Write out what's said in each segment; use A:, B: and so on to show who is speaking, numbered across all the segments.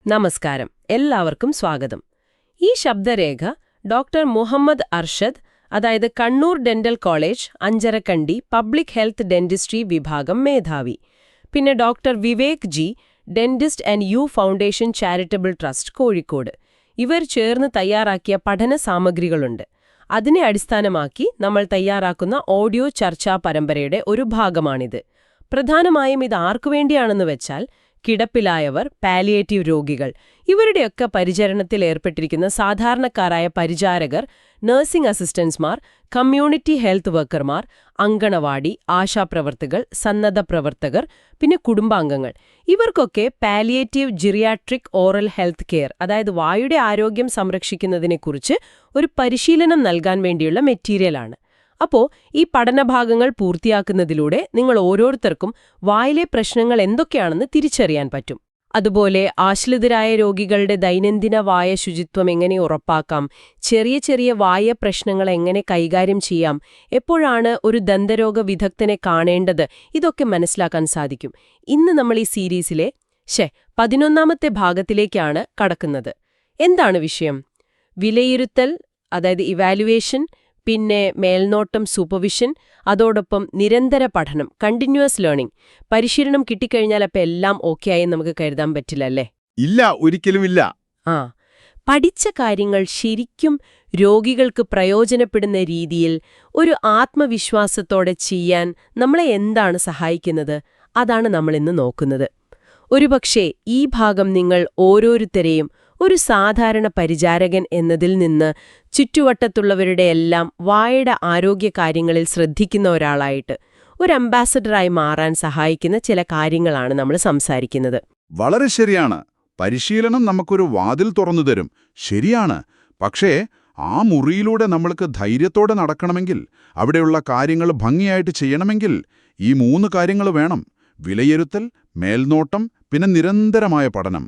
A: നമസ്കാരം, എല്ലാവർക്കും സ്വാഗതം. ഈ ശബ്ദരേഖ ഡോക്ടർ മുഹമ്മദ് അർഷദ്, അതായത് Kannur dental college Anjarakandy public health dentistry വിഭാഗം മേധാവി, പിന്നെ doctor Vivek ji, dentist and U foundation charitable trust Kozhikode, ഇവർ ചേർന്ന് തയ്യാറാക്കിയ പഠന സാമഗ്രികളുണ്ട്. അതിനെ അടിസ്ഥാനമാക്കി നമ്മൾ തയ്യാറാക്കുന്ന ഓഡിയോ ചർച്ചാ പരമ്പരയുടെ ഒരു ഭാഗമാണിത്. പ്രധാനമായും ഇത് ആർക്കുവേണ്ടിയാണെന്ന് വെച്ചാൽ കിടപ്പിലായവർ, പാലിയേറ്റീവ് രോഗികൾ, ഇവരുടെയൊക്കെ പരിചരണത്തിൽ ഏർപ്പെട്ടിരിക്കുന്ന സാധാരണക്കാരായ പരിചാരകർ, നഴ്സിംഗ് അസിസ്റ്റന്റ്സ്മാർ, കമ്മ്യൂണിറ്റി ഹെൽത്ത് വർക്കർമാർ, അങ്കണവാടി, ആശാപ്രവർത്തകർ, സന്നദ്ധ പ്രവർത്തകർ, പിന്നെ കുടുംബാംഗങ്ങൾ, ഇവർക്കൊക്കെ palliative geriatric oral health care, അതായത് വായുടെ ആരോഗ്യം സംരക്ഷിക്കുന്നതിനെക്കുറിച്ച് ഒരു പരിശീലനം നൽകാൻ വേണ്ടിയുള്ള മെറ്റീരിയലാണ്. അപ്പോൾ ഈ പഠനഭാഗങ്ങൾ പൂർത്തിയാക്കുന്നതിലൂടെ നിങ്ങൾ ഓരോരുത്തർക്കും വായിലെ പ്രശ്നങ്ങൾ എന്തൊക്കെയാണെന്ന് തിരിച്ചറിയാൻ പറ്റും. അതുപോലെ ആശ്രിതരായ രോഗികളുടെ ദൈനംദിന വായ ശുചിത്വം എങ്ങനെ ഉറപ്പാക്കാം, ചെറിയ ചെറിയ വായ പ്രശ്നങ്ങൾ എങ്ങനെ കൈകാര്യം ചെയ്യാം, എപ്പോഴാണ് ഒരു ദന്തരോഗ വിദഗ്ധനെ കാണേണ്ടത്, ഇതൊക്കെ മനസ്സിലാക്കാൻ സാധിക്കും. ഇന്ന് നമ്മൾ ഈ സീരീസിലെ 11ാമത്തെ ഭാഗത്തിലേക്കാണ് കടക്കുന്നത്. എന്താണ് വിഷയം? വിലയിരുത്തൽ, അതായത് ഇവാലുവേഷൻ, പിന്നെ മേൽനോട്ടം, സൂപ്പർവിഷൻ, അതോടൊപ്പം നിരന്തര പഠനം, കണ്ടിന്യൂസ് ലേണിംഗ്. പരിശീലനം കിട്ടിക്കഴിഞ്ഞാൽ അപ്പം എല്ലാം ഓക്കെ ആയി നമുക്ക് കരുതാൻ പറ്റില്ലല്ലേ?
B: ഇല്ല, ഒരിക്കലുമില്ല.
A: പഠിച്ച കാര്യങ്ങൾ ശരിക്കും രോഗികൾക്ക് പ്രയോജനപ്പെടുന്ന രീതിയിൽ ഒരു ആത്മവിശ്വാസത്തോടെ ചെയ്യാൻ നമ്മളെ എന്താണ് സഹായിക്കുന്നത്? അതാണ് നമ്മളിന്ന് നോക്കുന്നത്. ഒരുപക്ഷേ ഈ ഭാഗം നിങ്ങൾ ഓരോരുത്തരെയും ഒരു സാധാരണ പരിചാരകൻ എന്നതിൽ നിന്ന് ചുറ്റുവട്ടത്തുള്ളവരുടെയെല്ലാം വായുടെ ആരോഗ്യകാര്യങ്ങളിൽ ശ്രദ്ധിക്കുന്ന ഒരാളായിട്ട്, ഒരു അംബാസഡറായി മാറാൻ സഹായിക്കുന്ന ചില കാര്യങ്ങളാണ് നമ്മൾ സംസാരിക്കുന്നത്.
B: വളരെ ശരിയാണ്. പരിശീലനം നമുക്കൊരു വാതിൽ തുറന്നു തരും, ശരിയാണ്. പക്ഷേ ആ മുറിയിലൂടെ നമ്മൾക്ക് ധൈര്യത്തോടെ നടക്കണമെങ്കിൽ, അവിടെയുള്ള കാര്യങ്ങൾ ഭംഗിയായിട്ട് ചെയ്യണമെങ്കിൽ ഈ 3 കാര്യങ്ങൾ വേണം: വിലയിരുത്തൽ, മേൽനോട്ടം, പിന്നെ നിരന്തരമായ പഠനം.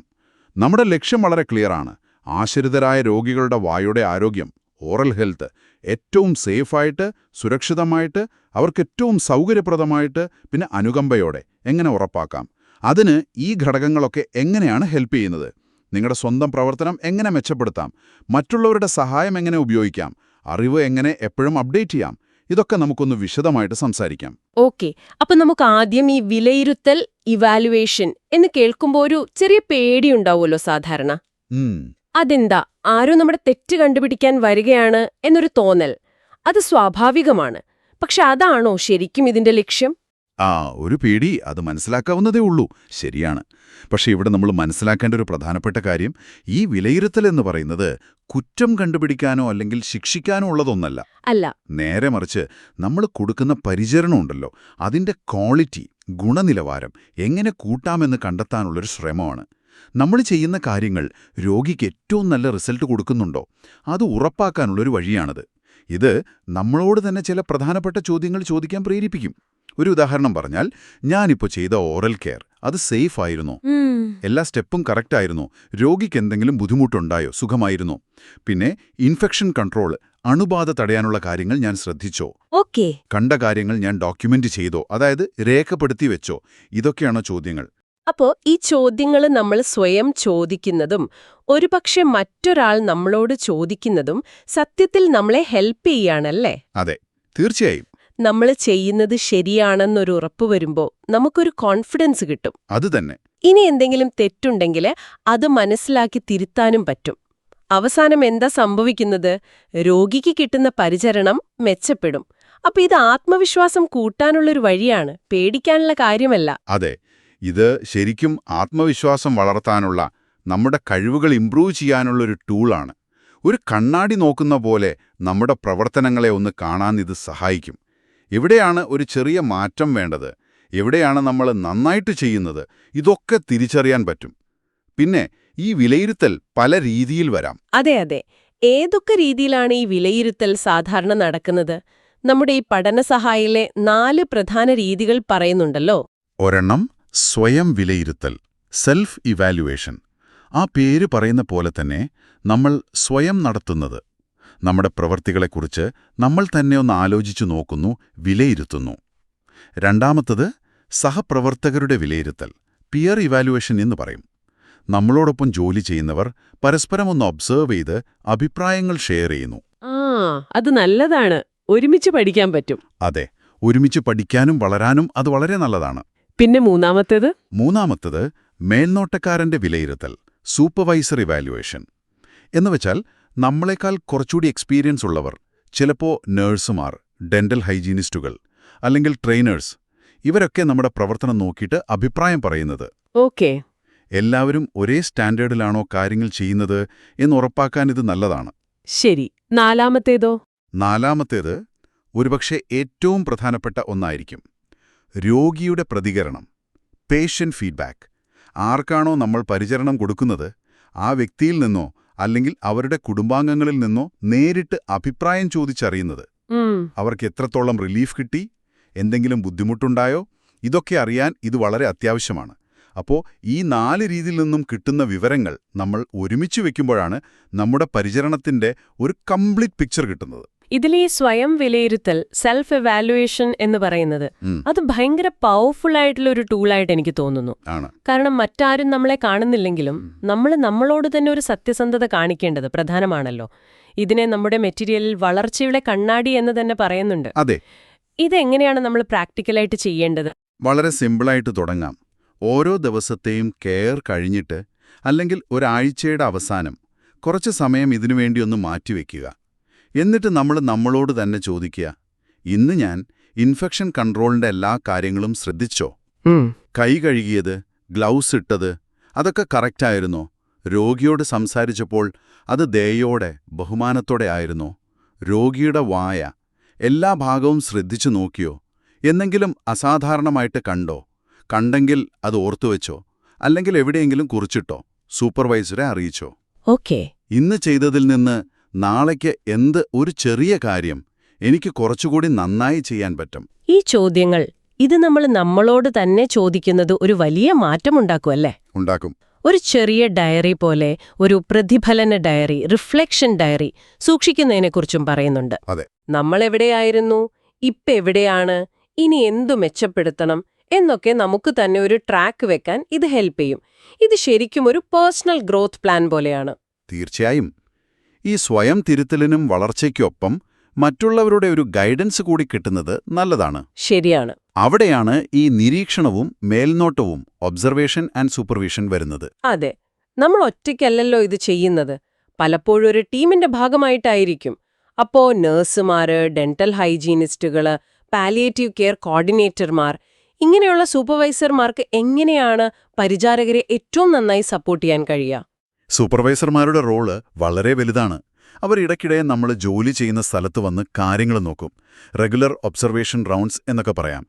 B: നമ്മുടെ ലക്ഷ്യം വളരെ ക്ലിയറാണ്. ആശ്രിതരായ രോഗികളുടെ വായുടെ ആരോഗ്യം, ഓറൽ ഹെൽത്ത്, ഏറ്റവും സേഫായിട്ട്, സുരക്ഷിതമായിട്ട്, അവർക്ക് ഏറ്റവും സൗകര്യപ്രദമായിട്ട്, പിന്നെ അനുകമ്പയോടെ എങ്ങനെ ഉറപ്പാക്കാം? അതിന് ഈ ഘടകങ്ങളൊക്കെ എങ്ങനെയാണ് ഹെൽപ്പ് ചെയ്യുന്നത്? നിങ്ങളുടെ സ്വന്തം പ്രവർത്തനം എങ്ങനെ മെച്ചപ്പെടുത്താം? മറ്റുള്ളവരുടെ സഹായം എങ്ങനെ ഉപയോഗിക്കാം? അറിവ് എങ്ങനെ എപ്പോഴും അപ്ഡേറ്റ് ചെയ്യാം? ഇതൊക്കെ നമുക്കൊന്ന് വിശദമായിട്ട് സംസാരിക്കാം.
A: ഓക്കെ, അപ്പൊ നമുക്ക് ആദ്യം ഈ വിലയിരുത്തൽ, ഇവാലുവേഷൻ എന്ന് കേൾക്കുമ്പോൾ ഒരു ചെറിയ പേടിയുണ്ടാവുമല്ലോ സാധാരണ. അതെന്താ, ആരോ നമ്മുടെ തെറ്റ് കണ്ടുപിടിക്കാൻ വരികയാണ് എന്നൊരു തോന്നൽ. അത് സ്വാഭാവികമാണ്. പക്ഷെ അതാണോ ശരിക്കും ഇതിന്റെ ലക്ഷ്യം?
B: ഒരു പേടി, അത് മനസ്സിലാക്കാവുന്നതേ ഉള്ളൂ, ശരിയാണ്. പക്ഷെ ഇവിടെ നമ്മൾ മനസ്സിലാക്കേണ്ട ഒരു പ്രധാനപ്പെട്ട കാര്യം, ഈ വിലയിരുത്തൽ എന്ന് പറയുന്നത് കുറ്റം കണ്ടുപിടിക്കാനോ അല്ലെങ്കിൽ ശിക്ഷിക്കാനോ ഉള്ളതൊന്നല്ല.
A: അല്ല,
B: നേരെ മറിച്ച് നമ്മൾ കൊടുക്കുന്ന പരിചരണമുണ്ടല്ലോ, അതിന്റെ ക്വാളിറ്റി, ഗുണനിലവാരം എങ്ങനെ കൂട്ടാമെന്ന് കണ്ടെത്താനുള്ളൊരു ശ്രമമാണ്. നമ്മൾ ചെയ്യുന്ന കാര്യങ്ങൾ രോഗിക്ക് ഏറ്റവും നല്ല റിസൾട്ട് കൊടുക്കുന്നുണ്ടോ, അത് ഉറപ്പാക്കാനുള്ളൊരു വഴിയാണത്. ഇത് നമ്മളോട് തന്നെ ചില പ്രധാനപ്പെട്ട ചോദ്യങ്ങൾ ചോദിക്കാൻ പ്രേരിപ്പിക്കും. ഒരു ഉദാഹരണം പറഞ്ഞാൽ, ഞാനിപ്പോൾ ചെയ്ത ഓറൽ കെയർ അത് സേഫ് ആയിരുന്നോ? എല്ലാ സ്റ്റെപ്പും കറക്റ്റ് ആയിരുന്നോ? രോഗിക്ക് എന്തെങ്കിലും ബുദ്ധിമുട്ടുണ്ടായോ? സുഖമായിരുന്നോ? പിന്നെ ഇൻഫെക്ഷൻ കൺട്രോൾ, അണുബാധ തടയാനുള്ള കാര്യങ്ങൾ ഞാൻ ശ്രദ്ധിച്ചോ? കണ്ട കാര്യങ്ങൾ ഞാൻ ഡോക്യുമെന്റ് ചെയ്തോ, അതായത് രേഖപ്പെടുത്തി വെച്ചോ? ഇതൊക്കെയാണോ ചോദ്യങ്ങൾ?
A: അപ്പോ ഈ ചോദ്യങ്ങൾ നമ്മൾ സ്വയം ചോദിക്കുന്നതും ഒരുപക്ഷെ മറ്റൊരാൾ നമ്മളോട് ചോദിക്കുന്നതും സത്യത്തിൽ നമ്മളെ ഹെൽപ്പ് ചെയ്യാണല്ലേ?
B: അതെ, തീർച്ചയായും.
A: നമ്മൾ ചെയ്യുന്നത് ശരിയാണെന്നൊരു ഉറപ്പ് വരുമ്പോൾ നമുക്കൊരു കോൺഫിഡൻസ് കിട്ടും.
B: അതുതന്നെ.
A: ഇനി എന്തെങ്കിലും തെറ്റുണ്ടെങ്കിൽ അത് മനസ്സിലാക്കി തിരുത്താനും പറ്റും. അവസാനം എന്താ സംഭവിക്കുന്നത്? രോഗിക്ക് കിട്ടുന്ന പരിചരണം മെച്ചപ്പെടും. അപ്പൊ ഇത് ആത്മവിശ്വാസം കൂട്ടാനുള്ളൊരു വഴിയാണ്, പേടിക്കാനുള്ള കാര്യമല്ല.
B: അതെ, ഇത് ശരിക്കും ആത്മവിശ്വാസം വളർത്താനുള്ള, നമ്മുടെ കഴിവുകൾ ഇംപ്രൂവ് ചെയ്യാനുള്ളൊരു ടൂളാണ്. ഒരു കണ്ണാടി നോക്കുന്ന പോലെ നമ്മുടെ പ്രവർത്തനങ്ങളെ ഒന്ന് കാണാൻ ഇത് സഹായിക്കും. എവിടെയാണ് ഒരു ചെറിയ മാറ്റം വേണ്ടത്, എവിടെയാണ് നമ്മൾ നന്നായിട്ട് ചെയ്യുന്നത്, ഇതൊക്കെ തിരിച്ചറിയാൻ പറ്റും. പിന്നെ ഈ വിലയിരുത്തൽ പല രീതിയിൽ വരാം.
A: അതെ, ഏതൊക്കെ രീതിയിലാണ് ഈ വിലയിരുത്തൽ സാധാരണ നടക്കുന്നത്? നമ്മുടെ ഈ പഠനസഹായിലെ 4 പ്രധാന രീതികൾ പറയുന്നുണ്ടല്ലോ.
B: ഒരെണ്ണം സ്വയം വിലയിരുത്തൽ, സെൽഫ് ഇവാലുവേഷൻ. ആ പേര് പറയുന്ന പോലെ തന്നെ നമ്മൾ സ്വയം നടത്തുന്നത്. നമ്മുടെ പ്രവൃത്തികളെക്കുറിച്ച് നമ്മൾ തന്നെ ഒന്ന് ആലോചിച്ചു നോക്കുന്നു, വിലയിരുത്തുന്നു. രണ്ടാമത്തത് സഹപ്രവർത്തകരുടെ വിലയിരുത്തൽ, പിയർ ഇവാലുവേഷൻ എന്ന് പറയും. നമ്മളോടൊപ്പം ജോലി ചെയ്യുന്നവർ പരസ്പരം ഒന്ന് ഒബ്സർവ് ചെയ്ത് അഭിപ്രായങ്ങൾ ഷെയർ ചെയ്യുന്നു.
A: അത് നല്ലതാണ്. ഒരുമിച്ച് പഠിക്കാൻ പറ്റും.
B: അതെ, ഒരുമിച്ച് പഠിക്കാനും വളരാനും അത് വളരെ നല്ലതാണ്.
A: പിന്നെ
B: മൂന്നാമത്തത് മേൽനോട്ടക്കാരന്റെ വിലയിരുത്തൽ, സൂപ്പർവൈസർ ഇവാലുവേഷൻ. എന്നുവെച്ചാൽ നമ്മളെക്കാൾ കുറച്ചുകൂടി എക്സ്പീരിയൻസ് ഉള്ളവർ, ചിലപ്പോൾ നഴ്സുമാർ, ഡെന്റൽ ഹൈജീനിസ്റ്റുകൾ അല്ലെങ്കിൽ ട്രെയിനേഴ്സ്, ഇവരൊക്കെ നമ്മുടെ പ്രവർത്തനം നോക്കിയിട്ട് അഭിപ്രായം പറയുന്നത്.
A: ഓക്കേ.
B: എല്ലാവരും ഒരേ സ്റ്റാൻഡേർഡിലാണോ കാര്യങ്ങൾ ചെയ്യുന്നത് എന്ന് ഉറപ്പാക്കാൻ ഇത് നല്ലതാണ്.
A: ശരി.
B: നാലാമത്തേത് ഒരുപക്ഷെ ഏറ്റവും പ്രധാനപ്പെട്ട ഒന്നായിരിക്കും. രോഗിയുടെ പ്രതികരണം, പേഷ്യന്റ് ഫീഡ്ബാക്ക്. ആർക്കാണോ നമ്മൾ പരിചരണം കൊടുക്കുന്നത് ആ വ്യക്തിയിൽ നിന്നോ അല്ലെങ്കിൽ അവരുടെ കുടുംബാംഗങ്ങളിൽ നിന്നോ നേരിട്ട് അഭിപ്രായം ചോദിച്ചറിയുന്നത്. അവർക്ക് എത്രത്തോളം റിലീഫ് കിട്ടി, എന്തെങ്കിലും ബുദ്ധിമുട്ടുണ്ടായോ, ഇതൊക്കെ അറിയാൻ ഇത് വളരെ അത്യാവശ്യമാണ്. അപ്പോൾ ഈ 4 രീതിയിൽ നിന്നും കിട്ടുന്ന വിവരങ്ങൾ നമ്മൾ ഒരുമിച്ച് വെക്കുമ്പോഴാണ് നമ്മുടെ പരിചരണത്തിന്റെ ഒരു കംപ്ലീറ്റ് പിക്ചർ കിട്ടുന്നത്.
A: ഇതിലെ സ്വയം വിലയിരുത്തൽ, സെൽഫ് എവാലുവേഷൻ എന്ന് പറയുന്നത് അത് ഭയങ്കര പവർഫുൾ ആയിട്ടുള്ള ഒരു ടൂളായിട്ട് എനിക്ക് തോന്നുന്നു. കാരണം മറ്റാരും നമ്മളെ കാണുന്നില്ലെങ്കിലും നമ്മൾ നമ്മളോട് തന്നെ ഒരു സത്യസന്ധത കാണിക്കേണ്ടത് പ്രധാനമാണല്ലോ. ഇതിനെ നമ്മുടെ മെറ്റീരിയലിൽ വളർച്ചയുടെ കണ്ണാടി എന്ന് തന്നെ പറയുന്നുണ്ട്.
B: അതെ.
A: ഇതെങ്ങനെയാണ് നമ്മൾ പ്രാക്ടിക്കലായിട്ട് ചെയ്യേണ്ടത്?
B: വളരെ സിമ്പിളായിട്ട് തുടങ്ങാം. ഓരോ ദിവസത്തെയും കെയർ കഴിഞ്ഞിട്ട് അല്ലെങ്കിൽ ഒരാഴ്ചയുടെ അവസാനം കുറച്ച് സമയം ഇതിനുവേണ്ടി ഒന്ന് മാറ്റിവെക്കുക. എന്നിട്ട് നമ്മളോട് തന്നെ ചോദിക്കുക, ഇന്ന് ഞാൻ ഇൻഫെക്ഷൻ കൺട്രോളിന്റെ എല്ലാ കാര്യങ്ങളും ശ്രദ്ധിച്ചോ? കൈ കഴുകിയത്, ഗ്ലൗസ് ഇട്ടത്, അതൊക്കെ കറക്റ്റായിരുന്നോ? രോഗിയോട് സംസാരിച്ചപ്പോൾ അത് ദയയോടെ, ബഹുമാനത്തോടെ ആയിരുന്നോ? രോഗിയുടെ വായ, എല്ലാ ഭാഗവും ശ്രദ്ധിച്ചു നോക്കിയോ? എന്തെങ്കിലും അസാധാരണമായിട്ട് കണ്ടോ? കണ്ടെങ്കിൽ അത് ഓർത്തുവെച്ചോ? അല്ലെങ്കിൽ എവിടെയെങ്കിലും കുറിച്ചിട്ടോ? സൂപ്പർവൈസറെ അറിയിച്ചോ?
A: ഓക്കേ.
B: ഇന്ന് ചെയ്തതിൽ നിന്ന് നാളേക്ക് എന്ത് ഒരു ചെറിയ കാര്യം എനിക്ക് കുറച്ചുകൂടി നന്നായി ചെയ്യാൻ പറ്റും?
A: ഈ ചോദ്യങ്ങൾ ഇത് നമ്മളോട് തന്നെ ചോദിക്കുന്നത് ഒരു വലിയ മാറ്റമുണ്ടാക്കുമല്ലേ?
B: ഉണ്ടാക്കും.
A: ഒരു ചെറിയ ഡയറി പോലെ, ഒരു പ്രതിഫലന ഡയറി, റിഫ്ലക്ഷൻ ഡയറി സൂക്ഷിക്കുന്നതിനെക്കുറിച്ചും പറയുന്നുണ്ട്.
B: അതെ.
A: നമ്മളെവിടെയായിരുന്നു, ഇപ്പെവിടെയാണ്, ഇനി എന്തു മെച്ചപ്പെടുത്തണം എന്നൊക്കെ നമുക്ക് തന്നെ ഒരു ട്രാക്ക് വെക്കാൻ ഇത് ഹെൽപ്പ് ചെയ്യും. ഇത് ശരിക്കും ഒരു പേഴ്സണൽ ഗ്രോത്ത് പ്ലാൻ പോലെയാണ്.
B: തീർച്ചയായും. ഈ സ്വയം തിരുത്തലിനും വളർച്ചയ്ക്കൊപ്പം മറ്റുള്ളവരുടെ ഒരു ഗൈഡൻസ് കൂടി കിട്ടുന്നത് നല്ലതാണ്.
A: ശരിയാണ്.
B: അവിടെയാണ് ഈ നിരീക്ഷണവും മേൽനോട്ടവും, ഒബ്സർവേഷൻ ആൻഡ് സൂപ്പർവിഷൻ വരുന്നത്.
A: അതെ. നമ്മൾ ഒറ്റയ്ക്കല്ലല്ലോ ഇത് ചെയ്യുന്നത്. പലപ്പോഴും ഒരു ടീമിന്റെ ഭാഗമായിട്ടായിരിക്കും. അപ്പോ നഴ്സുമാര്, ഡെന്റൽ ഹൈജീനിസ്റ്റുകള്, പാലിയേറ്റീവ് കെയർ കോർഡിനേറ്റർമാർ, ഇങ്ങനെയുള്ള സൂപ്പർവൈസർമാർക്ക് എങ്ങനെയാണ് പരിചാരകരെ ഏറ്റവും നന്നായി സപ്പോർട്ട് ചെയ്യാൻ കഴിയുക?
B: സൂപ്പർവൈസർമാരുടെ റോള് വളരെ വലുതാണ്. അവർ ഇടയ്ക്കിടെ നമ്മൾ ജോലി ചെയ്യുന്ന സ്ഥലത്ത് വന്ന് കാര്യങ്ങൾ നോക്കും. റെഗുലർ ഒബ്സർവേഷൻ റൗണ്ട്സ് എന്നൊക്കെ പറയാം.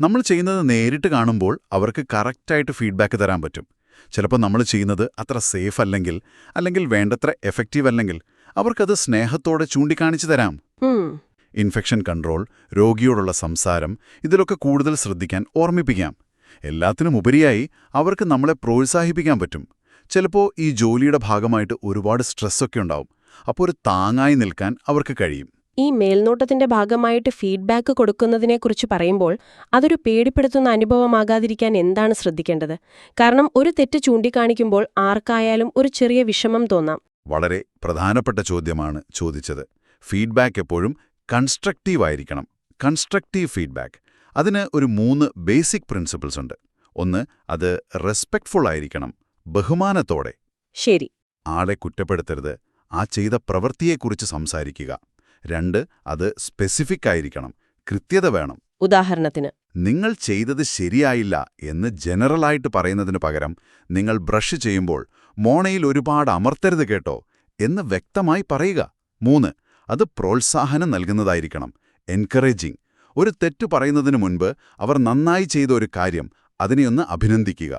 B: നമ്മൾ ചെയ്യുന്നത് നേരിട്ട് കാണുമ്പോൾ അവർക്ക് കറക്റ്റായിട്ട് ഫീഡ്ബാക്ക് തരാൻ പറ്റും. ചിലപ്പോൾ നമ്മൾ ചെയ്യുന്നത് അത്ര സേഫ് അല്ലെങ്കിൽ വേണ്ടത്ര എഫക്റ്റീവ് അല്ലെങ്കിൽ അവർക്കത് സ്നേഹത്തോടെ ചൂണ്ടിക്കാണിച്ചു തരാം. ഇൻഫെക്ഷൻ കൺട്രോൾ, രോഗിയോടുള്ള സംസാരം, ഇതിലൊക്കെ കൂടുതൽ ശ്രദ്ധിക്കാൻ ഓർമ്മിപ്പിക്കാം. എല്ലാത്തിനും ഉപരിയായി അവർക്ക് നമ്മളെ പ്രോത്സാഹിപ്പിക്കാൻ പറ്റും. ചിലപ്പോൾ ഈ ജോലിയുടെ ഭാഗമായിട്ട് ഒരുപാട് സ്ട്രെസ്സൊക്കെ ഉണ്ടാവും. അപ്പോൾ ഒരു താങ്ങായി നിൽക്കാൻ അവർക്ക് കഴിയും.
A: ഈ മേൽനോട്ടത്തിന്റെ ഭാഗമായിട്ട് ഫീഡ്ബാക്ക് കൊടുക്കുന്നതിനെക്കുറിച്ച് പറയുമ്പോൾ അതൊരു പേടിപ്പെടുത്തുന്ന അനുഭവമാകാതിരിക്കാൻ എന്താണ് ശ്രദ്ധിക്കേണ്ടത്? കാരണം ഒരു തെറ്റ് ചൂണ്ടിക്കാണിക്കുമ്പോൾ ആർക്കായാലും ഒരു ചെറിയ വിഷമം തോന്നാം.
B: വളരെ പ്രധാനപ്പെട്ട ചോദ്യമാണ് ചോദിച്ചത്. ഫീഡ്ബാക്ക് എപ്പോഴും കൺസ്ട്രക്റ്റീവ് ആയിരിക്കണം. കൺസ്ട്രക്റ്റീവ് ഫീഡ്ബാക്ക്, അതിന് ഒരു 3 ബേസിക് പ്രിൻസിപ്പിൾസ് ഉണ്ട്. ഒന്ന്, അത് റെസ്പെക്ട്ഫുൾ ആയിരിക്കണം, ബഹുമാനത്തോടെ.
A: ശരി.
B: ആളെ കുറ്റപ്പെടുത്തരുത്, ആ ചെയ്ത പ്രവൃത്തിയെക്കുറിച്ച് സംസാരിക്കുക. 2, അത് സ്പെസിഫിക് ആയിരിക്കണം, കൃത്യത വേണം.
A: ഉദാഹരണത്തിന്,
B: നിങ്ങൾ ചെയ്തത് ശരിയായില്ല എന്ന് ജനറലായിട്ട് പറയുന്നതിന് പകരം നിങ്ങൾ ബ്രഷ് ചെയ്യുമ്പോൾ മോണയിൽ ഒരുപാട് അമർത്തരുത് കേട്ടോ എന്ന് വ്യക്തമായി പറയുക. 3, അത് പ്രോത്സാഹനം നൽകുന്നതായിരിക്കണം, എൻകറേജിംഗ്. ഒരു തെറ്റ് പറയുന്നതിനു മുൻപ് അവർ നന്നായി ചെയ്ത ഒരു കാര്യം അതിനെയൊന്ന് അഭിനന്ദിക്കുക.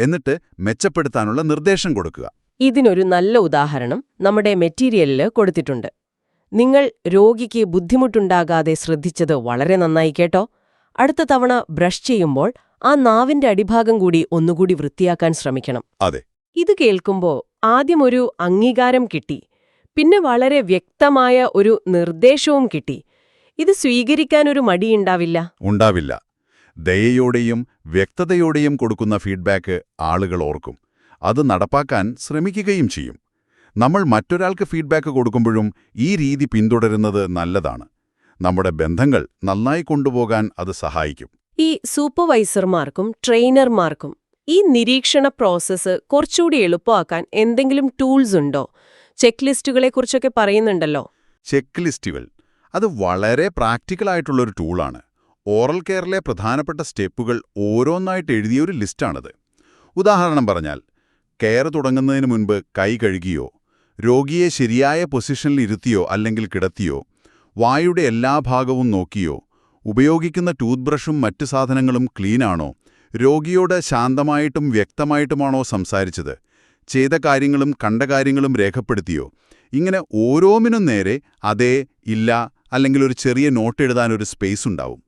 B: എന്നിട്ട് മെച്ചപ്പെടുത്താനുള്ള നിർദ്ദേശം കൊടുക്കുക.
A: ഇതിനൊരു നല്ല ഉദാഹരണം നമ്മുടെ മെറ്റീരിയലിൽ കൊടുത്തിട്ടുണ്ട്. നിങ്ങൾ രോഗിക്ക് ബുദ്ധിമുട്ടുണ്ടാകാതെ ശ്രദ്ധിച്ചത് വളരെ നന്നായി കേട്ടോ. അടുത്ത തവണ ബ്രഷ് ചെയ്യുമ്പോൾ ആ നാവിന്റെ അടിഭാഗം കൂടി ഒന്നുകൂടി വൃത്തിയാക്കാൻ ശ്രമിക്കണം.
B: അതെ.
A: ഇത് കേൾക്കുമ്പോൾ ആദ്യം ഒരു അംഗീകാരം കിട്ടി, പിന്നെ വളരെ വ്യക്തമായ ഒരു നിർദ്ദേശവും കിട്ടി. ഇത് സ്വീകരിക്കാനൊരു മടിയുണ്ടാവില്ല.
B: ഉണ്ടാവില്ല. ദയയോടെയും വ്യക്തതയോടെയും കൊടുക്കുന്ന ഫീഡ്ബാക്ക് ആളുകൾ ഓർക്കും. അത് നടപ്പാക്കാൻ ശ്രമിക്കുകയും ചെയ്യും. നമ്മൾ മറ്റൊരാൾക്ക് ഫീഡ്ബാക്ക് കൊടുക്കുമ്പോഴും ഈ രീതി പിന്തുടരുന്നത് നല്ലതാണ്. നമ്മുടെ ബന്ധങ്ങൾ നന്നായി കൊണ്ടുപോകാൻ അത് സഹായിക്കും.
A: ഈ സൂപ്പർവൈസർമാർക്കും ട്രെയിനർമാർക്കും ഈ നിരീക്ഷണ പ്രോസസ്സ് കുറച്ചുകൂടി എളുപ്പമാക്കാൻ എന്തെങ്കിലും ടൂൾസ് ഉണ്ടോ? ചെക്ക് ലിസ്റ്റുകളെക്കുറിച്ചൊക്കെ പറയുന്നുണ്ടല്ലോ.
B: ചെക്ക് ലിസ്റ്റുകൾ അത് വളരെ പ്രാക്ടിക്കലായിട്ടുള്ളൊരു ടൂളാണ്. ഓറൽ കെയറിലെ പ്രധാനപ്പെട്ട സ്റ്റെപ്പുകൾ ഓരോന്നായിട്ട് എഴുതിയൊരു ലിസ്റ്റാണത്. ഉദാഹരണം പറഞ്ഞാൽ, കെയർ തുടങ്ങുന്നതിന് മുൻപ് കൈ കഴുകിയോ, രോഗിയെ ശരിയായ പൊസിഷനിൽ ഇരുത്തിയോ അല്ലെങ്കിൽ കിടത്തിയോ, വായുടെ എല്ലാ ഭാഗവും നോക്കിയോ, ഉപയോഗിക്കുന്ന ടൂത്ത് ബ്രഷും മറ്റു സാധനങ്ങളും ക്ലീനാണോ, രോഗിയോട് ശാന്തമായിട്ടും വ്യക്തമായിട്ടുമാണോ സംസാരിച്ചത്, ചെയ്ത കാര്യങ്ങളും കണ്ട കാര്യങ്ങളും രേഖപ്പെടുത്തിയോ. ഇങ്ങനെ ഓരോന്നിനും നേരെ അതെ, ഇല്ല അല്ലെങ്കിൽ ഒരു ചെറിയ നോട്ട് എഴുതാനൊരു സ്പേസ് ഉണ്ടാവും.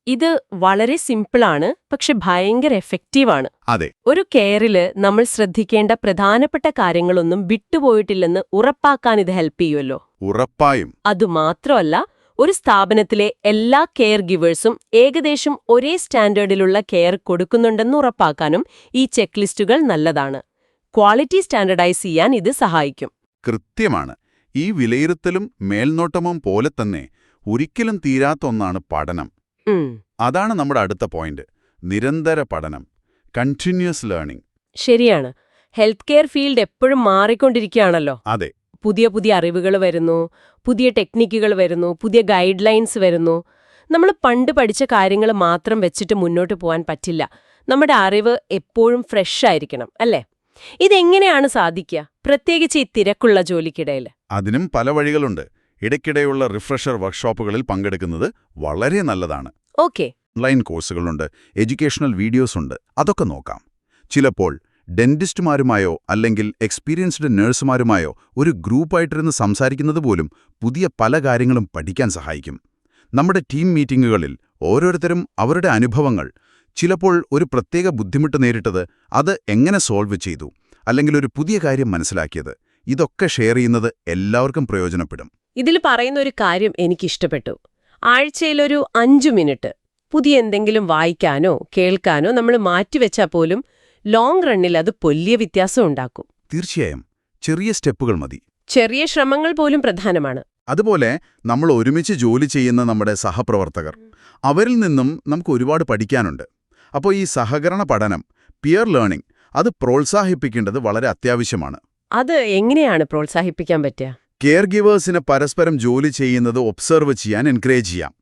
A: ഇത് വളരെ സിമ്പിളാണ്, പക്ഷെ ഭയങ്കര എഫക്റ്റീവാണ്.
B: അതെ,
A: ഒരു കെയറില് നമ്മൾ ശ്രദ്ധിക്കേണ്ട പ്രധാനപ്പെട്ട കാര്യങ്ങളൊന്നും വിട്ടുപോയിട്ടില്ലെന്ന് ഉറപ്പാക്കാൻ ഇത് ഹെൽപ്പ് ചെയ്യുമല്ലോ.
B: ഉറപ്പായും.
A: അതുമാത്രമല്ല, ഒരു സ്ഥാപനത്തിലെ എല്ലാ കെയർ ഗിവേഴ്സും ഏകദേശം ഒരേ സ്റ്റാൻഡേർഡിലുള്ള കെയർ കൊടുക്കുന്നുണ്ടെന്ന് ഉറപ്പാക്കാനും ഈ ചെക്ക് ലിസ്റ്റുകൾ നല്ലതാണ്. ക്വാളിറ്റി സ്റ്റാൻഡർഡൈസ് ചെയ്യാൻ ഇത് സഹായിക്കും.
B: കൃത്യമാണ്. ഈ വിലയിരുത്തലും മേൽനോട്ടവും പോലെ തന്നെ ഒരിക്കലും തീരാത്ത ഒന്നാണ് പഠനം. അതാണ് നമ്മുടെ അടുത്ത പോയിന്റ്. നിരന്തര പഠനം, കണ്ടിന്യൂസ് ലേണിംഗ്.
A: ശരിയാണ്. ഹെൽത്ത് കെയർ ഫീൽഡ് എപ്പോഴും മാറിക്കൊണ്ടിരിക്കുകയാണല്ലോ.
B: അതെ,
A: പുതിയ പുതിയ അറിവുകൾ വരുന്നു, പുതിയ ടെക്നിക്കുകൾ വരുന്നു, പുതിയ ഗൈഡ് ലൈൻസ് വരുന്നു. നമ്മൾ പണ്ട് പഠിച്ച കാര്യങ്ങൾ മാത്രം വെച്ചിട്ട് മുന്നോട്ട് പോകാൻ പറ്റില്ല. നമ്മുടെ അറിവ് എപ്പോഴും ഫ്രഷ് ആയിരിക്കണം, അല്ലേ? ഇതെങ്ങനെയാണ് സാധിക്കുക, പ്രത്യേകിച്ച് ഈ തിരക്കുള്ള ജോലിക്കിടയിൽ?
B: അതിനും പല വഴികളുണ്ട്. ഇടയ്ക്കിടെയുള്ള റിഫ്രഷർ വർക്ക്ഷോപ്പുകളിൽ പങ്കെടുക്കുന്നത് വളരെ നല്ലതാണ്.
A: ഓക്കെ.
B: ഓൺലൈൻ കോഴ്സുകളുണ്ട്, എഡ്യൂക്കേഷണൽ വീഡിയോസ് ഉണ്ട്, അതൊക്കെ നോക്കാം. ചിലപ്പോൾ ഡെന്റിസ്റ്റുമാരുമായോ അല്ലെങ്കിൽ എക്സ്പീരിയൻസ്ഡ് നഴ്സുമാരുമായോ ഒരു ഗ്രൂപ്പായിട്ടിരുന്ന് സംസാരിക്കുന്നത് പോലും പുതിയ പല കാര്യങ്ങളും പഠിക്കാൻ സഹായിക്കും. നമ്മുടെ ടീം മീറ്റിംഗുകളിൽ ഓരോരുത്തരും അവരുടെ അനുഭവങ്ങൾ, ചിലപ്പോൾ ഒരു പ്രത്യേക ബുദ്ധിമുട്ട് നേരിട്ടത്, അത് എങ്ങനെ സോൾവ് ചെയ്തു, അല്ലെങ്കിൽ ഒരു പുതിയ കാര്യം മനസ്സിലാക്കിയത്, ഇതൊക്കെ ഷെയർ ചെയ്യുന്നത് എല്ലാവർക്കും പ്രയോജനപ്പെടും.
A: ഇതിൽ പറയുന്ന ഒരു കാര്യം എനിക്കിഷ്ടപ്പെട്ടു. ആഴ്ചയിലൊരു 5 മിനിറ്റ് പുതിയ എന്തെങ്കിലും വായിക്കാനോ കേൾക്കാനോ നമ്മൾ മാറ്റിവെച്ചാൽ പോലും ലോങ് റണ്ണിൽ അത് വലിയ വ്യത്യാസം ഉണ്ടാക്കും.
B: തീർച്ചയായും. ചെറിയ സ്റ്റെപ്പുകൾ മതി.
A: ചെറിയ ശ്രമങ്ങൾ പോലും പ്രധാനമാണ്.
B: അതുപോലെ നമ്മൾ ഒരുമിച്ച് ജോലി ചെയ്യുന്ന നമ്മുടെ സഹപ്രവർത്തകർ, അവരിൽ നിന്നും നമുക്ക് ഒരുപാട് പഠിക്കാനുണ്ട്. അപ്പോൾ ഈ സഹകരണ പഠനം, പിയർ ലേണിംഗ്, അത് പ്രോത്സാഹിപ്പിക്കേണ്ടത് വളരെ അത്യാവശ്യമാണ്.
A: അത് എങ്ങനെയാണ് പ്രോത്സാഹിപ്പിക്കാൻ പറ്റുക?
B: കെയർ ഗിവേഴ്സിന് പരസ്പരം ജോലി ചെയ്യുന്നത് ഒബ്സർവ് ചെയ്യാൻ എൻകറേജ് ചെയ്യാം.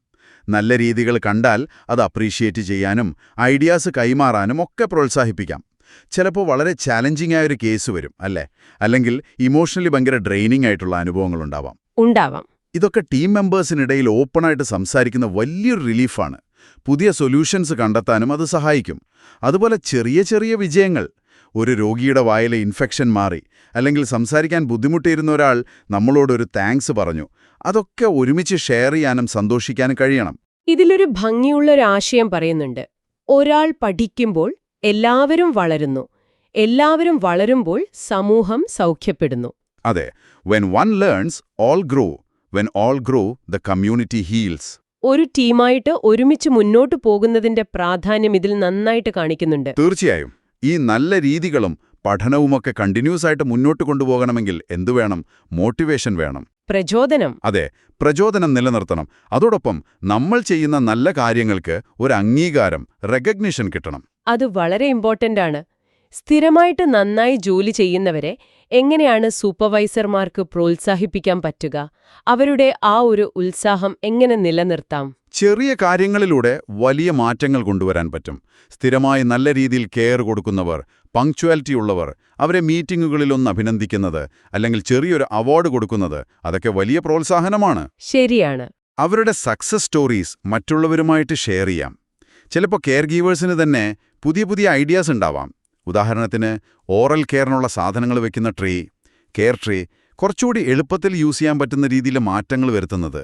B: നല്ല രീതികൾ കണ്ടാൽ അത് അപ്രീഷിയേറ്റ് ചെയ്യാനും ഐഡിയാസ് കൈമാറാനും ഒക്കെ പ്രോത്സാഹിപ്പിക്കാം. ചിലപ്പോൾ വളരെ ചാലഞ്ചിങ് ആയൊരു കേസ് വരും, അല്ലേ? അല്ലെങ്കിൽ ഇമോഷണലി ഭയങ്കര ഡ്രെയിനിങ് ആയിട്ടുള്ള അനുഭവങ്ങളുണ്ടാവാം. ഇതൊക്കെ ടീം മെമ്പേഴ്സിനിടയിൽ ഓപ്പണായിട്ട് സംസാരിക്കുന്ന വലിയൊരു റിലീഫാണ്. പുതിയ സൊല്യൂഷൻസ് കണ്ടെത്താനും അത് സഹായിക്കും. അതുപോലെ ചെറിയ ചെറിയ വിജയങ്ങൾ, ഒരു രോഗിയുടെ വായിലെ ഇൻഫെക്ഷൻ മാറി, അല്ലെങ്കിൽ സംസാരിക്കാൻ ബുദ്ധിമുട്ടിയിരുന്ന ഒരാൾ നമ്മളോടൊരു താങ്ക്സ് പറഞ്ഞു, അതൊക്കെ ഒരുമിച്ച് ഷെയർ ചെയ്യാനും സന്തോഷിക്കാനും കഴിയണം.
A: ഇതിലൊരു ഭംഗിയുള്ളൊരാശയം പറയുന്നുണ്ട്. ഒരാൾ പഠിക്കുമ്പോൾ എല്ലാവരും വളരുന്നു, എല്ലാവരും വളരുമ്പോൾ സമൂഹം സൗഖ്യപ്പെടുന്നു.
B: അതെ, when one learns, all grow. When all grow, the community heals.
A: ഒരു ടീമായിട്ട് ഒരുമിച്ച് മുന്നോട്ടു പോകുന്നതിന്റെ പ്രാധാന്യം ഇതിൽ നന്നായിട്ട് കാണിക്കുന്നുണ്ട്.
B: തീർച്ചയായും. ഈ നല്ല രീതികളും പഠനവുമൊക്കെ കണ്ടിന്യൂസ് ആയിട്ട് മുന്നോട്ട് കൊണ്ടുപോകണമെങ്കിൽ എന്തുവേണം? മോട്ടിവേഷൻ വേണം.
A: പ്രചോദനം.
B: അതെ, പ്രചോദനം നിലനിർത്തണം. അതോടൊപ്പം നമ്മൾ ചെയ്യുന്ന നല്ല കാര്യങ്ങൾക്ക് ഒരു അംഗീകാരം, റെക്കഗ്നിഷൻ കിട്ടണം.
A: അത് വളരെ ഇമ്പോർട്ടന്റ് ആണ്. സ്ഥിരമായിട്ട് നന്നായി ജോലി ചെയ്യുന്നവരെ എങ്ങനെയാണ് സൂപ്പർവൈസർമാർക്ക് പ്രോത്സാഹിപ്പിക്കാൻ പറ്റുക? അവരുടെ ആ ഒരു ഉത്സാഹം എങ്ങനെ നിലനിർത്താം?
B: ചെറിയ കാര്യങ്ങളിലൂടെ വലിയ മാറ്റങ്ങൾ കൊണ്ടുവരാൻ പറ്റും. സ്ഥിരമായി നല്ല രീതിയിൽ കെയർ കൊടുക്കുന്നവർ, പങ്ക്ച്വാലിറ്റി ഉള്ളവർ, അവരെ മീറ്റിംഗുകളിലൊന്ന് അഭിനന്ദിക്കുന്നത്, അല്ലെങ്കിൽ ചെറിയൊരു അവാർഡ് കൊടുക്കുന്നത്, അതൊക്കെ വലിയ പ്രോത്സാഹനമാണ്.
A: ശരിയാണ്.
B: അവരുടെ സക്സസ് സ്റ്റോറീസ് മറ്റുള്ളവരുമായിട്ട് ഷെയർ ചെയ്യാം. ചിലപ്പോൾ കെയർ ഗീവേഴ്സിന് തന്നെ പുതിയ പുതിയ ഐഡിയാസ് ഉണ്ടാവാം. ഉദാഹരണത്തിന്, ഓറൽ കെയറിനുള്ള സാധനങ്ങൾ വെക്കുന്ന ട്രേ, കെയർ ട്രേ കുറച്ചുകൂടി എളുപ്പത്തിൽ യൂസ് ചെയ്യാൻ പറ്റുന്ന രീതിയിൽ മാറ്റങ്ങൾ വരുത്തുന്നത്.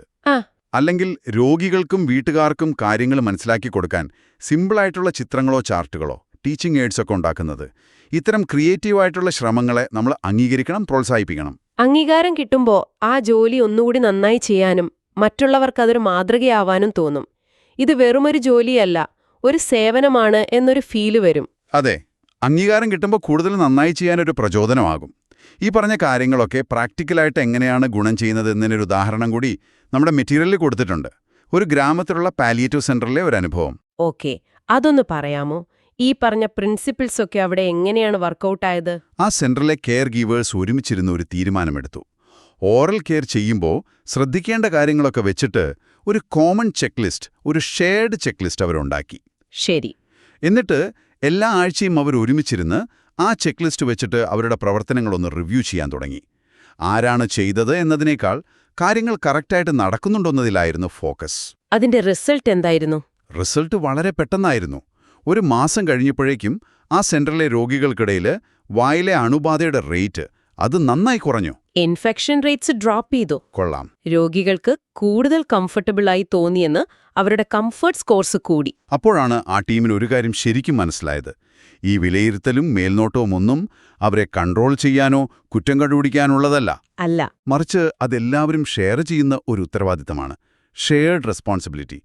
B: അല്ലെങ്കിൽ രോഗികൾക്കും വീട്ടുകാർക്കും കാര്യങ്ങൾ മനസ്സിലാക്കി കൊടുക്കാൻ സിമ്പിളായിട്ടുള്ള ചിത്രങ്ങളോ ചാർട്ടുകളോ ടീച്ചിങ് എയ്ഡ്സൊക്കെ ഉണ്ടാക്കുന്നത്. ഇത്തരം ക്രിയേറ്റീവായിട്ടുള്ള ശ്രമങ്ങളെ നമ്മൾ അംഗീകരിക്കണം, പ്രോത്സാഹിപ്പിക്കണം.
A: അംഗീകാരം കിട്ടുമ്പോൾ ആ ജോലി ഒന്നുകൂടി നന്നായി ചെയ്യാനും മറ്റുള്ളവർക്കതൊരു മാതൃകയാവാനും തോന്നും. ഇത് വെറുമൊരു ജോലിയല്ല, ഒരു സേവനമാണ് എന്നൊരു ഫീല് വരും.
B: അതെ, അംഗീകാരം കിട്ടുമ്പോൾ കൂടുതൽ നന്നായി ചെയ്യാനൊരു പ്രചോദനമാകും. ഈ പറഞ്ഞ കാര്യങ്ങളൊക്കെ പ്രാക്ടിക്കലായിട്ട് എങ്ങനെയാണ് ഗുണം ചെയ്യുന്നത് എന്നതിനൊരു ഉദാഹരണം കൂടി നമ്മുടെ മെറ്റീരിയലിൽ കൊടുത്തിട്ടുണ്ട്. ഒരു ഗ്രാമത്തിലുള്ള പാലിയേറ്റീവ് സെന്ററിലെ ഒരു അനുഭവം.
A: ഓക്കെ, അതൊന്ന് പറയാമോ? ഈ പറഞ്ഞ പ്രിൻസിപ്പിൾസ് ഒക്കെ അവിടെ എങ്ങനെയാണ് വർക്കൗട്ടായത്?
B: ആ സെന്ററിലെ കെയർ ഗീവേഴ്സ് ഒരുമിച്ചിരുന്ന് ഒരു തീരുമാനമെടുത്തു. ഓറൽ കെയർ ചെയ്യുമ്പോൾ ശ്രദ്ധിക്കേണ്ട കാര്യങ്ങളൊക്കെ വെച്ചിട്ട് ഒരു കോമൺ ചെക്ക് ലിസ്റ്റ്, ഒരു ഷെയർഡ് ചെക്ക് ലിസ്റ്റ് അവരുണ്ടാക്കി.
A: ശരി.
B: എന്നിട്ട് എല്ലാ ആഴ്ചയും അവർ ഒരുമിച്ചിരുന്ന് ആ ചെക്ക് ലിസ്റ്റ് വെച്ചിട്ട് അവരുടെ പ്രവർത്തനങ്ങളൊന്ന് റിവ്യൂ ചെയ്യാൻ തുടങ്ങി. ആരാണ് ചെയ്തത് എന്നതിനേക്കാൾ കാര്യങ്ങൾ കറക്റ്റായിട്ട് നടക്കുന്നുണ്ടോന്നതിലായിരുന്നു ഫോക്കസ്.
A: അതിന്റെ റിസൾട്ട് എന്തായിരുന്നു?
B: റിസൾട്ട് വളരെ പെട്ടെന്നായിരുന്നു. ഒരു മാസം കഴിഞ്ഞപ്പോഴേക്കും ആ സെന്ററിലെ രോഗികൾക്കിടയിൽ വായിലെ അണുബാധയുടെ റേറ്റ് അത് നന്നായി കുറഞ്ഞു.
A: ഇൻഫെക്ഷൻ റേറ്റ്സ് ഡ്രോപ്പ് ചെയ്തു.
B: കൊള്ളാം.
A: രോഗികൾക്ക് കൂടുതൽ കംഫർട്ടബിളായി തോന്നിയെന്ന് അവരുടെ കംഫർട്ട് സ്കോർസ് കൂടി.
B: അപ്പോഴാണ് ആ ടീമിന് ഒരു കാര്യം ശരിക്കും മനസ്സിലായത്. ഈ വിലയിരുത്തലും മേൽനോട്ടവും ഒന്നും അവരെ കൺട്രോൾ ചെയ്യാനോ കുറ്റം കണ്ടുപിടിക്കാനുള്ളതല്ല.
A: അല്ല,
B: മറിച്ച് അതെല്ലാവരും ഷെയർ ചെയ്യുന്ന ഒരു ഉത്തരവാദിത്തമാണ്. Shared responsibility.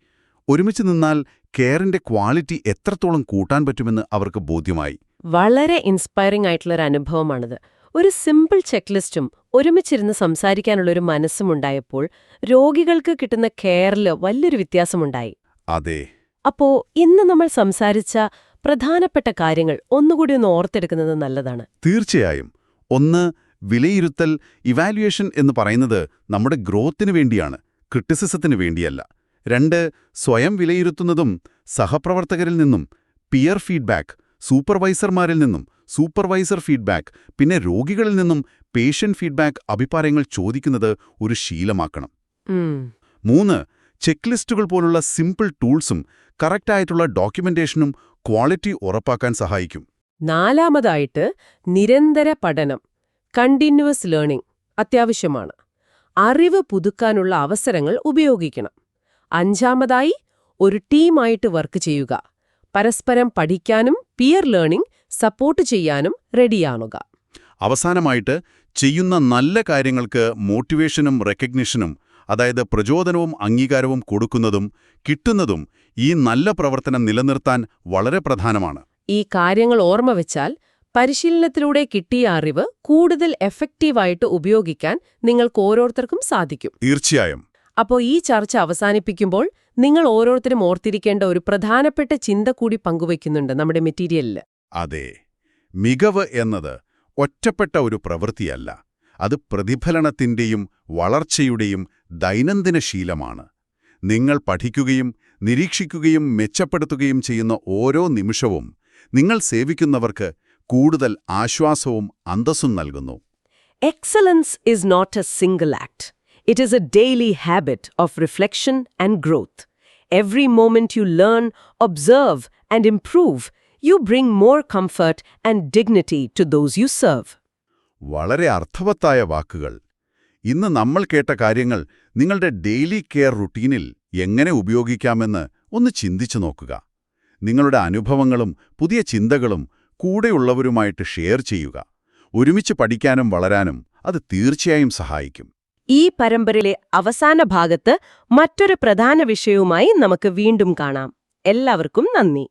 B: ഒരുമിച്ച് നിന്നാൽ കെയറിന്റെ ക്വാളിറ്റി എത്രത്തോളം കൂട്ടാൻ പറ്റുമെന്ന് അവർക്ക് ബോധ്യമായി.
A: വളരെ ഇൻസ്പയറിംഗ് ആയിട്ടുള്ളൊരു അനുഭവമാണിത്. ഒരു സിമ്പിൾ ചെക്ക് ലിസ്റ്റും ഒരുമിച്ചിരുന്ന് സംസാരിക്കാനുള്ളൊരു മനസ്സും ഉണ്ടായപ്പോൾ രോഗികൾക്ക് കിട്ടുന്ന കെയറിൽ വലിയൊരു വ്യത്യാസമുണ്ടായി.
B: അതെ.
A: അപ്പോ ഇന്ന് നമ്മൾ സംസാരിച്ച പ്രധാനപ്പെട്ട കാര്യങ്ങൾ ഒന്നുകൂടി ഒന്ന് ഓർത്തെടുക്കുന്നത് നല്ലതാണ്.
B: തീർച്ചയായും. ഒന്ന്, വിലയിരുത്തൽ, ഇവാലുവേഷൻ എന്ന് പറയുന്നത് നമ്മുടെ ഗ്രോത്തിന് വേണ്ടിയാണ്, ക്രിറ്റിസിസത്തിന് വേണ്ടിയല്ല. 2, സ്വയം വിലയിരുത്തുന്നതും സഹപ്രവർത്തകരിൽ നിന്നും, പിയർ ഫീഡ്ബാക്ക്, സൂപ്പർവൈസർമാരിൽ നിന്നും സൂപ്പർവൈസർ ഫീഡ്ബാക്ക്, പിന്നെ രോഗികളിൽ നിന്നും പേഷ്യന്റ് ഫീഡ്ബാക്ക് അഭിപ്രായങ്ങൾ ചോദിക്കുന്നത് ഒരു ശീലമാക്കണം. 3, ചെക്ക് ലിസ്റ്റുകൾ പോലുള്ള സിമ്പിൾ ടൂൾസും കറക്റ്റായിട്ടുള്ള ഡോക്യുമെന്റേഷനും ക്വാളിറ്റി ഉറപ്പാക്കാൻ സഹായിക്കും.
A: 4, നിരന്തര പഠനം, കണ്ടിന്യൂവസ് ലേണിംഗ് അത്യാവശ്യമാണ്. അറിവ് പുതുക്കാനുള്ള അവസരങ്ങൾ ഉപയോഗിക്കണം. 5, ഒരു ടീമായിട്ട് വർക്ക് ചെയ്യുക, പരസ്പരം പഠിക്കാനും പിയർ ലേണിംഗ് സപ്പോർട്ട് ചെയ്യാനും റെഡിയാണുക.
B: അവസാനമായിട്ട്, ചെയ്യുന്ന നല്ല കാര്യങ്ങൾക്ക് മോട്ടിവേഷനും റെക്കഗ്നിഷനും, അതായത് പ്രചോദനവും അംഗീകാരവും കൊടുക്കുന്നതും കിട്ടുന്നതും ഈ നല്ല പ്രവർത്തനം നിലനിർത്താൻ വളരെ പ്രധാനമാണ്.
A: ഈ കാര്യങ്ങൾ ഓർമ്മ വെച്ചാൽ പരിശീലനത്തിലൂടെ കിട്ടിയ അറിവ് കൂടുതൽ എഫക്റ്റീവായിട്ട് ഉപയോഗിക്കാൻ നിങ്ങൾക്ക് ഓരോരുത്തർക്കും സാധിക്കും.
B: തീർച്ചയായും.
A: അപ്പോൾ ഈ ചർച്ച അവസാനിപ്പിക്കുമ്പോൾ നിങ്ങൾ ഓരോരുത്തരും ഓർത്തിരിക്കേണ്ട ഒരു പ്രധാനപ്പെട്ട ചിന്ത കൂടി പങ്കുവയ്ക്കുന്നുണ്ട് നമ്മുടെ മെറ്റീരിയലിൽ.
B: അതെ, മികവ് എന്നത് ഒറ്റപ്പെട്ട ഒരു പ്രവൃത്തിയല്ല. അത് പ്രതിഫലനത്തിന്റെയും വളർച്ചയുടെയും ദൈനംദിന ശീലമാണ്. നിങ്ങൾ പഠിക്കുകയും നിരീക്ഷിക്കുകയും മെച്ചപ്പെടുത്തുകയും ചെയ്യുന്ന ഓരോ നിമിഷവും നിങ്ങൾ സേവിക്കുന്നവർക്ക് കൂടുതൽ ആശ്വാസവും അന്തസ്സും നൽകുന്നു.
A: Excellence is not a single act. It is a daily habit of reflection and growth. Every moment you learn, observe, and improve, you bring more comfort and dignity to those you serve.
B: വളരെ അർത്ഥവത്തായ വാക്കുകൾ. ഇന്ന് നമ്മൾ കേട്ട കാര്യങ്ങൾ നിങ്ങളുടെ daily care റുട്ടീനിൽ എങ്ങനെ ഉപയോഗിക്കാമെന്ന് ഒന്ന് ചിന്തിച്ചു നോക്കുക. നിങ്ങളുടെ അനുഭവങ്ങളും പുതിയ ചിന്തകളും കൂടെയുള്ളവരുമായിട്ട് ഷെയർ ചെയ്യുക. ഒരുമിച്ച് പഠിക്കാനും വളരാനും അത് തീർച്ചയായും സഹായിക്കും.
A: ഈ പരമ്പരയിലെ അവസാന ഭാഗത്ത് മറ്റൊരു പ്രധാന വിഷയവുമായി നമുക്ക് വീണ്ടും കാണാം. എല്ലാവർക്കും നന്ദി.